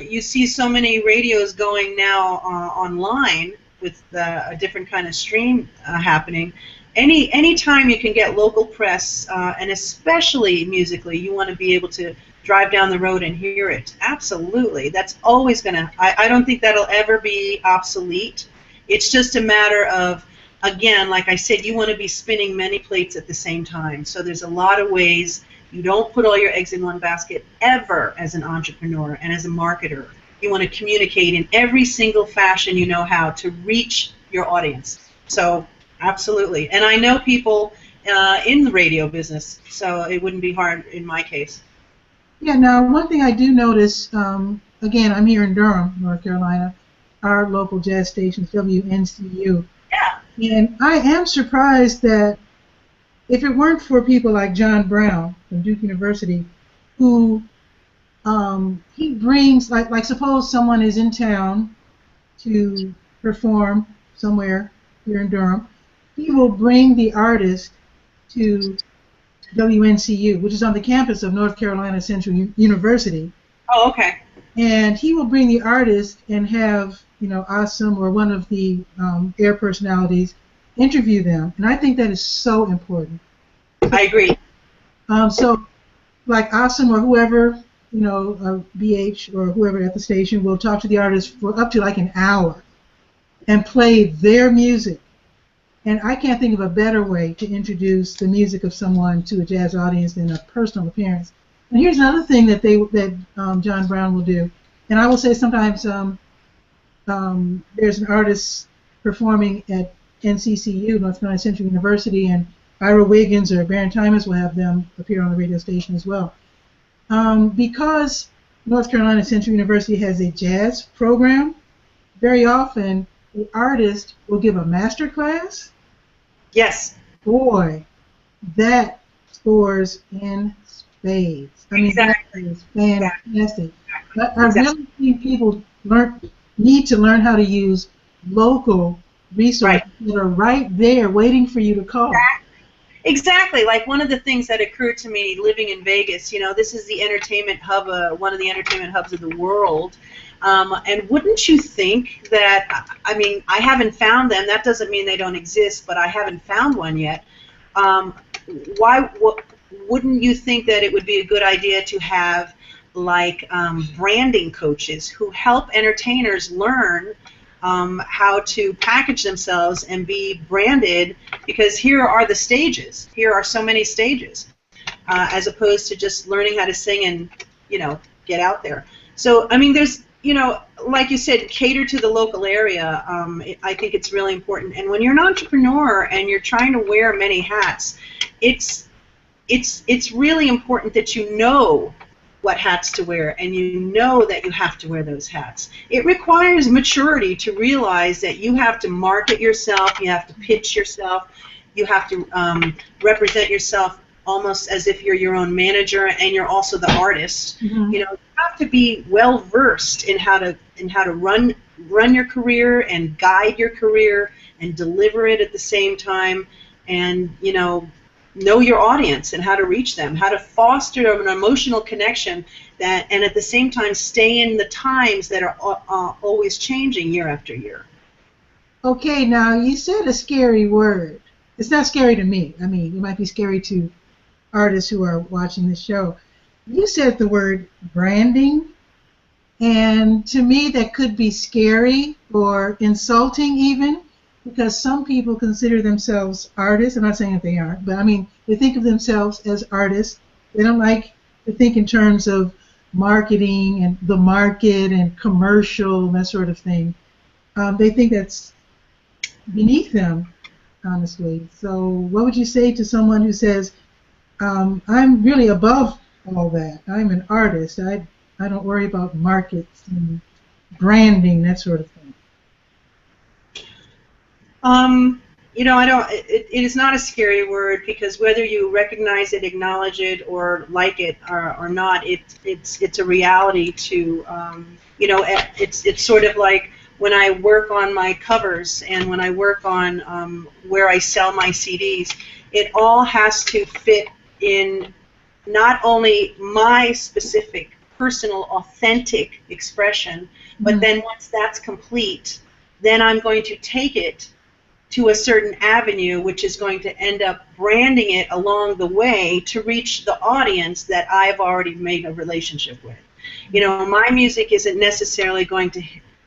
you see so many radios going now online with a different kind of stream happening. Any time you can get local press, and especially musically, you want to be able to drive down the road and hear it. Absolutely. That's always going to, I don't think that'll ever be obsolete. It's just a matter of, again, like I said, you want to be spinning many plates at the same time. So there's a lot of ways. You don't put all your eggs in one basket ever as an entrepreneur and as a marketer. You want to communicate in every single fashion you know how to reach your audience. So absolutely. And I know people in the radio business, so it wouldn't be hard in my case. Yeah, now one thing I do notice, again, I'm here in Durham, North Carolina, our local jazz station, WNCU. Yeah. And I am surprised that if it weren't for people like John Brown from Duke University, who he brings, like suppose someone is in town to perform somewhere here in Durham, he will bring the artist to WNCU, which is on the campus of North Carolina Central University. Oh, okay. And he will bring the artist and have, Asim or one of the air personalities interview them. And I think that is so important. I agree. So, like Asim or whoever, BH or whoever at the station will talk to the artist for up to like an hour and play their music. And I can't think of a better way to introduce the music of someone to a jazz audience than a personal appearance. And here's another thing that John Brown will do. And I will say sometimes there's an artist performing at NCCU, North Carolina Central University, and Ira Wiggins or Baron Timus will have them appear on the radio station as well. Because North Carolina Central University has a jazz program, very often the artist will give a master class. Yes. Boy, that scores in spades. I mean, exactly. That is fantastic. But I really think people need to learn how to use local resources that are right there waiting for you to call. Exactly. Like one of the things that occurred to me living in Vegas, this is the entertainment hub, one of the entertainment hubs of the world. And wouldn't you think that, I mean, I haven't found them. That doesn't mean they don't exist, but I haven't found one yet. Wouldn't you think that it would be a good idea to have like branding coaches who help entertainers learn how to package themselves and be branded, because here are the stages. Here are so many stages, as opposed to just learning how to sing and, get out there. So, I mean, there's, like you said, cater to the local area. I think it's really important. And when you're an entrepreneur and you're trying to wear many hats, it's really important that you know what hats to wear, and you know that you have to wear those hats. It requires maturity to realize that you have to market yourself, you have to pitch yourself, you have to represent yourself almost as if you're your own manager, and you're also the artist. Mm-hmm. You have to be well versed in how to run your career and guide your career and deliver it at the same time, and know your audience and how to reach them, how to foster an emotional connection and at the same time stay in the times that are always changing year after year. Okay, now you said a scary word. It's not scary to me. I mean, it might be scary to artists who are watching the show. You said the word branding, and to me that could be scary or insulting even, because some people consider themselves artists. I'm not saying that they aren't, but I mean, they think of themselves as artists. They don't like to think in terms of marketing and the market and commercial and that sort of thing. They think that's beneath them, honestly. So what would you say to someone who says, I'm really above all that. I'm an artist. I don't worry about markets and branding, that sort of thing. I don't. It is not a scary word, because whether you recognize it, acknowledge it, or like it or not, it's a reality to. It's sort of like when I work on my covers and when I work on where I sell my CDs. It all has to fit in not only my specific, personal, authentic expression, but then once that's complete, then I'm going to take it to a certain avenue, which is going to end up branding it along the way to reach the audience that I've already made a relationship with. My music isn't necessarily going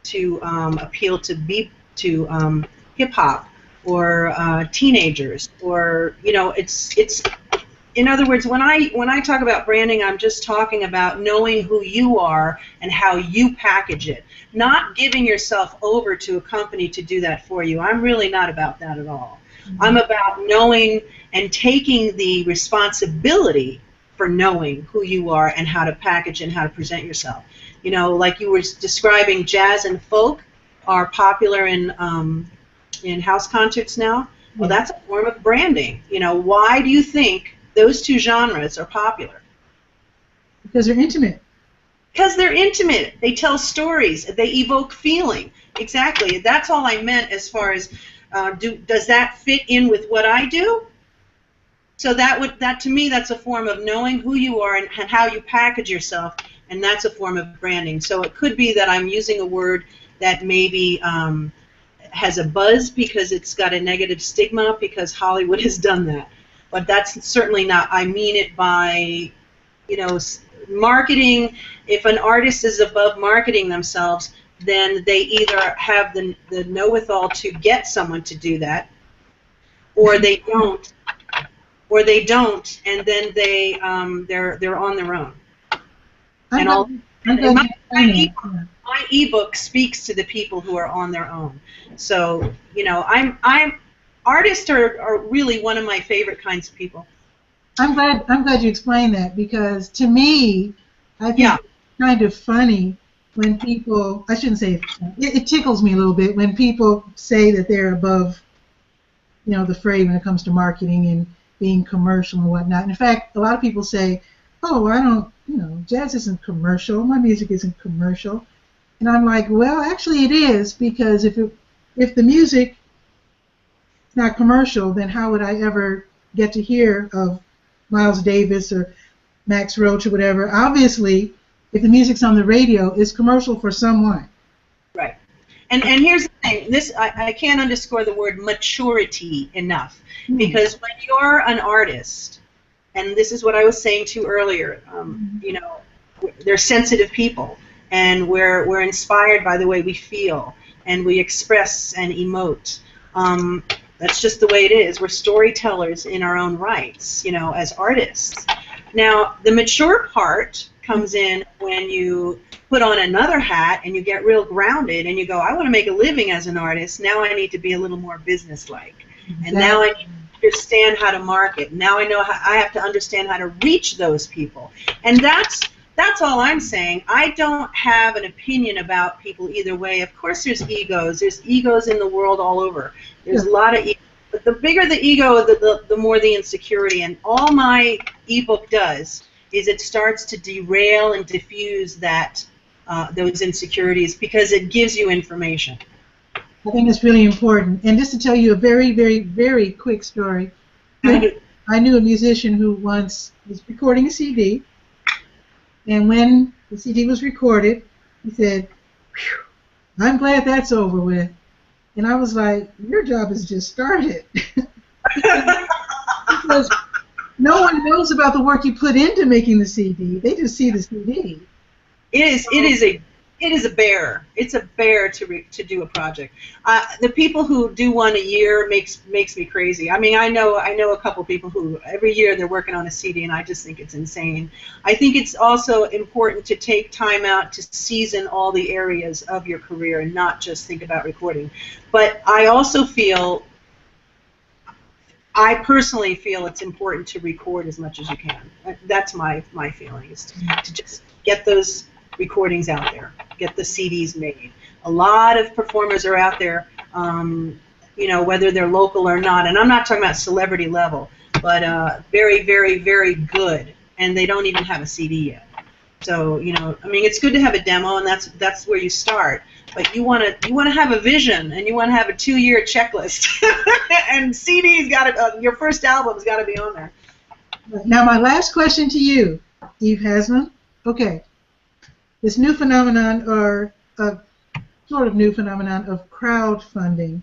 to appeal to hip hop or teenagers, or it's. In other words, when I talk about branding, I'm just talking about knowing who you are and how you package it, not giving yourself over to a company to do that for you. I'm really not about that at all. Mm-hmm. I'm about knowing and taking the responsibility for knowing who you are and how to package and how to present yourself. Like you were describing, jazz and folk are popular in house concerts now. Well, that's a form of branding. Why do you think those two genres are popular? Because they're intimate. Because they're intimate. They tell stories. They evoke feeling. Exactly. That's all I meant as far as does that fit in with what I do? So that to me, that's a form of knowing who you are and how you package yourself, and that's a form of branding. So it could be that I'm using a word that maybe has a buzz because it's got a negative stigma because Hollywood has done that. But that's certainly not. I mean it by, marketing. If an artist is above marketing themselves, then they either have the know-it-all to get someone to do that, or they don't, and then they're on their own. My ebook speaks to the people who are on their own. So artists are really one of my favorite kinds of people. I'm glad you explained that, because to me, I think it's kind of funny when people, I shouldn't say it tickles me a little bit when people say that they're above, the fray when it comes to marketing and being commercial and whatnot. In fact, a lot of people say, oh, I don't, jazz isn't commercial, my music isn't commercial. And I'm like, well, actually it is, because if the music is not commercial, then how would I ever get to hear of Miles Davis or Max Roach or whatever. Obviously, if the music's on the radio, it's commercial for someone. Right. And here's the thing. I can't underscore the word maturity enough, because when you're an artist, and this is what I was saying to you earlier, you know, they're sensitive people, and we're inspired by the way we feel, and we express and emote. That's just the way it is. We're storytellers in our own rights, you know, as artists. Now, the mature part comes in when you put on another hat and you get real grounded and you go, I want to make a living as an artist. Now I need to be a little more businesslike. And now I need to understand how to market. Now I know I have to understand how to reach those people. And that's all I'm saying. I don't have an opinion about people either way. Of course there's egos. There's egos in the world all over. There's a lot of egos. But the bigger the ego, the more the insecurity. And all my ebook does is it starts to derail and diffuse that those insecurities, because it gives you information. I think it's really important. And just to tell you a very, very, very quick story, I knew a musician who once was recording a CD, and when the CD was recorded, he said, "Phew, I'm glad that's over with." And I was like, your job has just started. Because no one knows about the work you put into making the CD. They just see the CD. It is a bear. It's a bear to do a project. The people who do one a year makes me crazy. I mean, I know a couple people who every year they're working on a CD, and I just think it's insane. I think it's also important to take time out to season all the areas of your career and not just think about recording. But I also feel, I personally feel it's important to record as much as you can. That's my feeling, is to just get those recordings out there, get the CDs made. A lot of performers are out there, you know, whether they're local or not, and I'm not talking about celebrity level, but very, very, very good, and they don't even have a CD yet. So, you know, I mean, it's good to have a demo, and that's where you start. But you want to have a vision, and you want to have a 2-year checklist, and CD's got to, your first album's got to be on there. Now, my last question to you, Eve Haslam. Okay. This new phenomenon, or a sort of new phenomenon, of crowdfunding.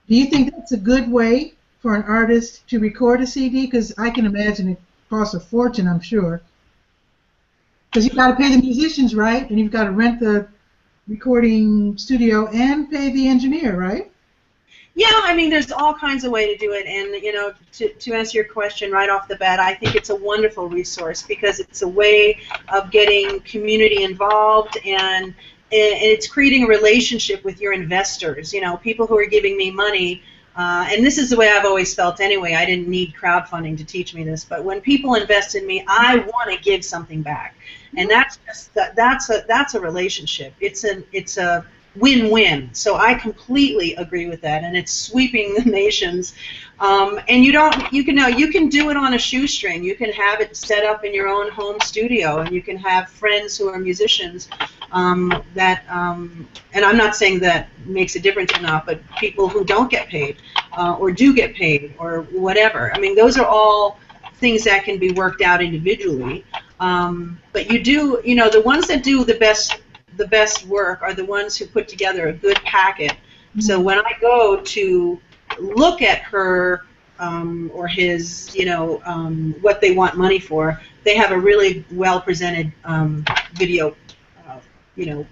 Do you think that's a good way for an artist to record a CD? Because I can imagine it costs a fortune, I'm sure. Because you've got to pay the musicians, right? And you've got to rent the recording studio and pay the engineer, right? Yeah, I mean, there's all kinds of ways to do it, and you know, to answer your question right off the bat, I think it's a wonderful resource because it's a way of getting community involved, and it's creating a relationship with your investors. You know, people who are giving me money, and this is the way I've always felt anyway. I didn't need crowdfunding to teach me this, but when people invest in me, I want to give something back, and that's just that's a relationship. It's a win-win. So I completely agree with that, and it's sweeping the nations. And you can do it on a shoestring. You can have it set up in your own home studio, and you can have friends who are musicians and I'm not saying that makes a difference or not, but people who don't get paid or do get paid or whatever. I mean, those are all things that can be worked out individually. But you know, the ones that do the best work are the ones who put together a good packet. So when I go to look at her or his, you know, what they want money for, they have a really well presented video, you know,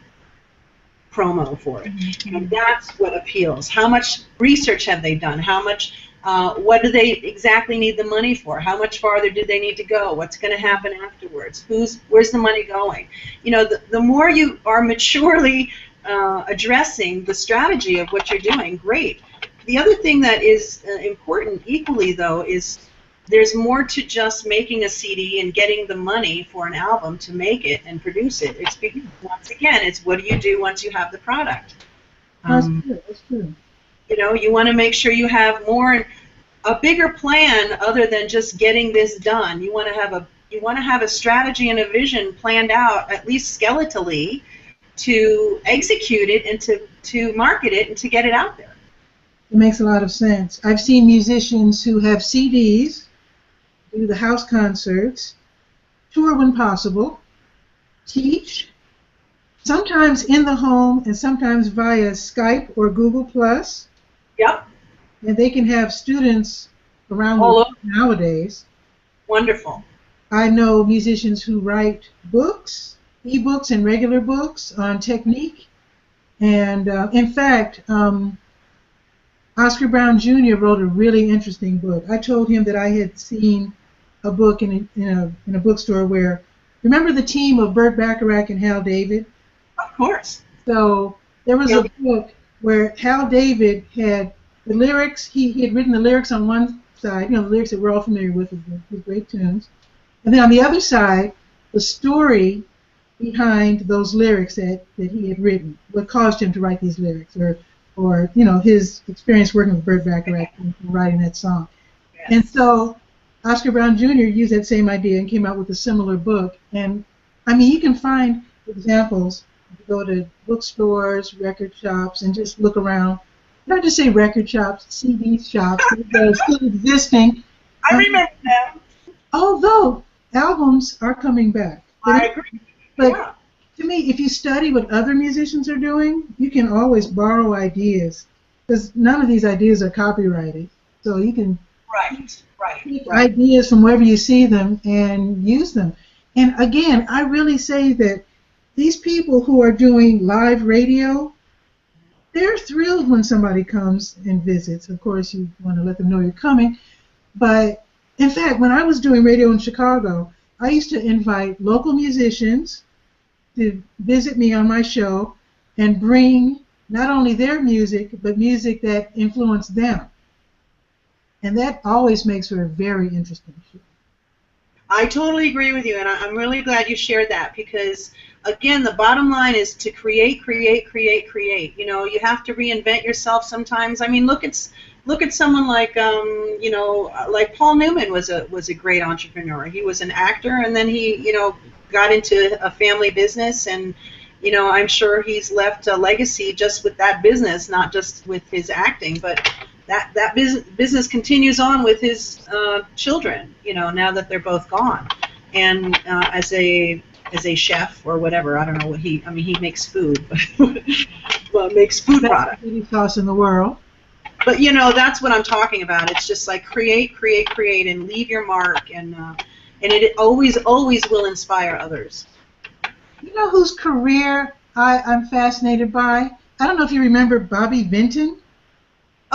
promo for it, and that's what appeals. How much research have they done? How much? What do they exactly need the money for? How much farther do they need to go? What's going to happen afterwards? Where's the money going? You know, the more you are maturely addressing the strategy of what you're doing, great. The other thing that is important equally, though, is there's more to just making a CD and getting the money for an album to make it and produce it. It's once again, it's what do you do once you have the product? That's true. That's true. You know, you want to make sure you have a bigger plan other than just getting this done. You want to have a strategy and a vision planned out, at least skeletally, to execute it and to market it and to get it out there. It makes a lot of sense. I've seen musicians who have CDs do the house concerts, tour when possible, teach, sometimes in the home and sometimes via Skype or Google Plus. Yep. And they can have students around the All world over. nowadays. Wonderful. I know musicians who write books, ebooks and regular books on technique. And in fact, Oscar Brown Jr. wrote a really interesting book. I told him that I had seen a book in a bookstore where, remember the team of Burt Bacharach and Hal David? Of course. So there was a book where Hal David had the lyrics, he had written the lyrics on one side, the lyrics that we're all familiar with great tunes. And then on the other side, the story behind those lyrics that he had written, what caused him to write these lyrics, or his experience working with Burt Bacharach and writing that song. Yes. And so Oscar Brown Jr. used that same idea and came out with a similar book. And I mean, you can find examples. You go to bookstores, record shops, and just look around. Not just say record shops, CD shops that are still existing. I remember that. Although albums are coming back. I agree. But to me, if you study what other musicians are doing, you can always borrow ideas, because none of these ideas are copyrighted. So you can take ideas from wherever you see them and use them. And again, I really say that these people who are doing live radio, they're thrilled when somebody comes and visits. Of course, you want to let them know you're coming. But in fact, when I was doing radio in Chicago, I used to invite local musicians to visit me on my show and bring not only their music, but music that influenced them. And that always makes for a very interesting show. I totally agree with you, and I'm really glad you shared that, because, again, the bottom line is to create. You have to reinvent yourself sometimes. I mean, look at someone like like Paul Newman was a great entrepreneur. He was an actor, and then he got into a family business, and I'm sure he's left a legacy just with that business, not just with his acting, but that business continues on with his children, now that they're both gone. And as a chef or whatever, I don't know what he makes food, but makes food products. Sauce in the world. But that's what I'm talking about. It's just like create, and leave your mark, and it always will inspire others. You know whose career I'm fascinated by? I don't know if you remember Bobby Vinton.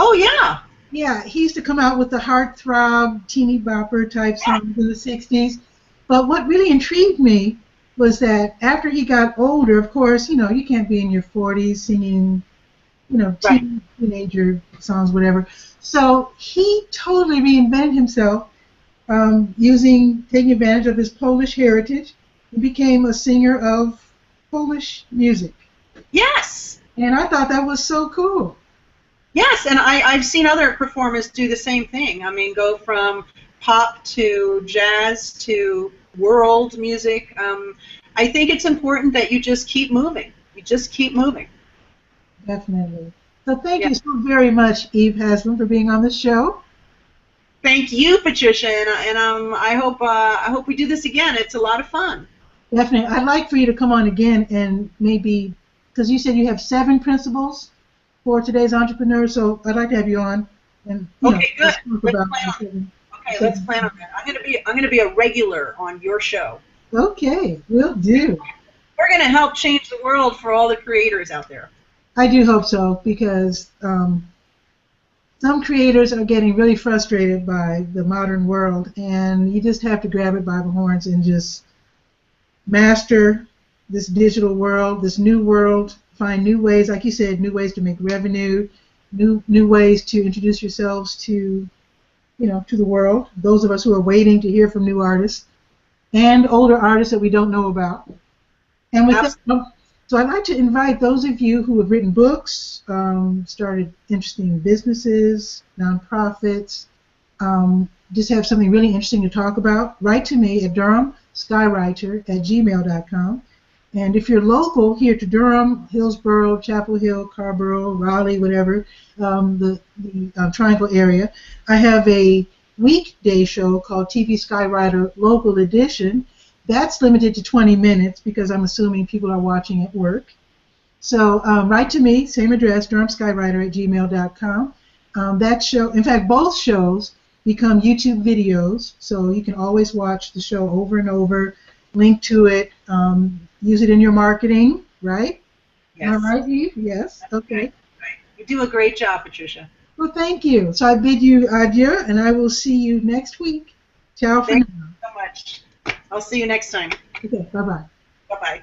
Oh, yeah. Yeah, he used to come out with the heartthrob, teeny bopper type songs in the 60s. But what really intrigued me was that after he got older, of course, you can't be in your 40s singing, teenager songs, whatever. So he totally reinvented himself, taking advantage of his Polish heritage. He became a singer of Polish music. Yes. And I thought that was so cool. Yes, and I've seen other performers do the same thing. I mean, go from pop to jazz to world music. I think it's important that you just keep moving. Definitely. So thank you so very much, Eve Haslam, for being on the show. Thank you, Patricia, and I hope we do this again. It's a lot of fun. Definitely. I'd like for you to come on again, and maybe, because you said you have 7 principles for today's entrepreneurs, so I'd like to have you on. And, okay, good. Let's plan on that. I'm gonna be a regular on your show. Okay, will do. We're gonna help change the world for all the creators out there. I do hope so, because some creators are getting really frustrated by the modern world, and you just have to grab it by the horns and just master this digital world, this new world, find new ways, like you said, new ways to make revenue, new ways to introduce yourselves to, to the world, those of us who are waiting to hear from new artists, and older artists that we don't know about. And with that, so I'd like to invite those of you who have written books, started interesting businesses, nonprofits, just have something really interesting to talk about, write to me at durhamskywriter@gmail.com. And if you're local here to Durham, Hillsborough, Chapel Hill, Carrboro, Raleigh, whatever, the Triangle area, I have a weekday show called TV Skywriter Local Edition. That's limited to 20 minutes because I'm assuming people are watching at work. So write to me, same address, durhamskywriter@gmail.com. That show, in fact, both shows become YouTube videos, so you can always watch the show over and over, link to it, use it in your marketing, right? Yes. Am I right, Eve? Yes. Okay. Right. You do a great job, Patricia. Well, thank you. So I bid you adieu, and I will see you next week. Ciao for now. Thank you so much. I'll see you next time. Okay, bye-bye. Bye-bye.